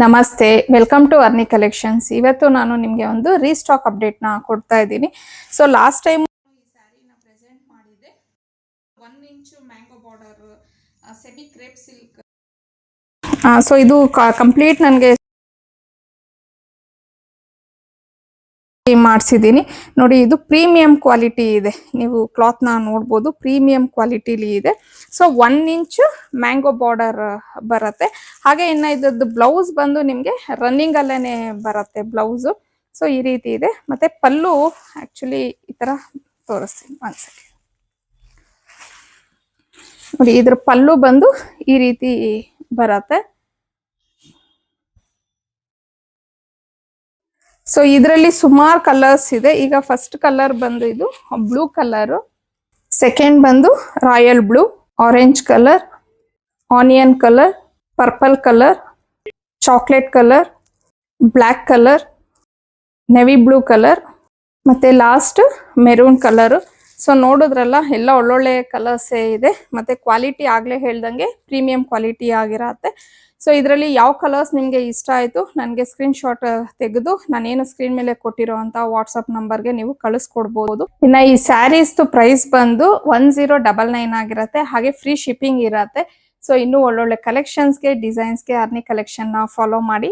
ನಮಸ್ತೆ, welcome to ಅರ್ನಿ collections. ಇವತ್ತು ನಾನು ನಿಮಗೆ ಒಂದು ರೀಸ್ಟಾಕ್ ಅಪ್ಡೇಟ್ನ ಕೊಡ್ತಾ ಇದ್ದೀನಿ. ಸೊ ಲಾಸ್ಟ್ ಟೈಮ್ ಈ ಸ್ಯಾರಿನ ಪ್ರೆಸೆಂಟ್ ಮಾಡಿದ್ದೆ. 1 inch mango border semi crepe silk. So ಇದು ಕಂಪ್ಲೀಟ್ ನನಗೆ ಮಾಡಿಸಿದ್ದೀನಿ ನೋಡಿ. ಇದು ಪ್ರೀಮಿಯಂ ಕ್ವಾಲಿಟಿ ಇದೆ, ನೀವು ಕ್ಲಾತ್ನ ನೋಡ್ಬೋದು, ಪ್ರೀಮಿಯಂ ಕ್ವಾಲಿಟಿಲಿ ಇದೆ. ಸೊ 1 ಇಂಚ್ ಮ್ಯಾಂಗೋ ಬಾರ್ಡರ್ ಬರುತ್ತೆ. ಹಾಗೆ ಇನ್ನು ಇದ್ರದ್ದು ಬ್ಲೌಸ್ ಬಂದು ನಿಮಗೆ ರನ್ನಿಂಗ್ ಅಲ್ಲೇನೆ ಬರುತ್ತೆ ಬ್ಲೌಸು. ಸೊ ಈ ರೀತಿ ಇದೆ. ಮತ್ತೆ ಪಲ್ಲು ಆಕ್ಚುಲಿ ಈ ತರ ತೋರಿಸ್ತೀನಿ ಒಂದ್ಸರಿ ನೋಡಿ. ಇದ್ರ ಪಲ್ಲು ಬಂದು ಈ ರೀತಿ ಬರುತ್ತೆ. ಸೊ ಇದರಲ್ಲಿ ಸುಮಾರು ಕಲರ್ಸ್ ಇದೆ. ಈಗ ಫಸ್ಟ್ ಕಲರ್ ಬಂದು ಇದು ಬ್ಲೂ ಕಲರ್, ಸೆಕೆಂಡ್ ಬಂದು royal blue, orange colour, onion colour, purple colour, chocolate colour, black colour, navy blue colour, ಮತ್ತೆ ಲಾಸ್ಟ್ ಮೆರೂನ್ ಕಲರ್. ಸೊ ನೋಡಿದ್ರಲ್ಲ, ಎಲ್ಲ ಒಳ್ಳೊಳ್ಳೆ ಕಲರ್ಸೇ ಇದೆ. ಮತ್ತೆ ಕ್ವಾಲಿಟಿ ಆಗ್ಲೇ ಹೇಳ್ದಂಗೆ ಪ್ರೀಮಿಯಂ ಕ್ವಾಲಿಟಿ ಆಗಿರತ್ತೆ. ಸೊ ಇದರಲ್ಲಿ ಯಾವ ಕಲರ್ಸ್ ನಿಮಗೆ ಇಷ್ಟ ಆಯಿತು ನನಗೆ ಸ್ಕ್ರೀನ್ ಶಾಟ್ ತೆಗೆದು ನಾನೇನು ಸ್ಕ್ರೀನ್ ಮೇಲೆ ಕೊಟ್ಟಿರೋ ಅಂತ ವಾಟ್ಸಪ್ ನಂಬರ್ಗೆ ನೀವು ಕಳಿಸ್ಕೊಡ್ಬೋದು. ಇನ್ನು ಈ ಸ್ಯಾರೀಸ್ದು ಪ್ರೈಸ್ ಬಂದು 1099 ಆಗಿರುತ್ತೆ. ಹಾಗೆ ಫ್ರೀ ಶಿಪ್ಪಿಂಗ್ ಇರತ್ತೆ. ಸೊ ಇನ್ನೂ ಒಳ್ಳೊಳ್ಳೆ ಕಲೆಕ್ಷನ್ಸ್ಗೆ, ಡಿಸೈನ್ಸ್ಗೆ ಅರ್ನಿ ಕಲೆಕ್ಷನ್ನ ಫಾಲೋ ಮಾಡಿ.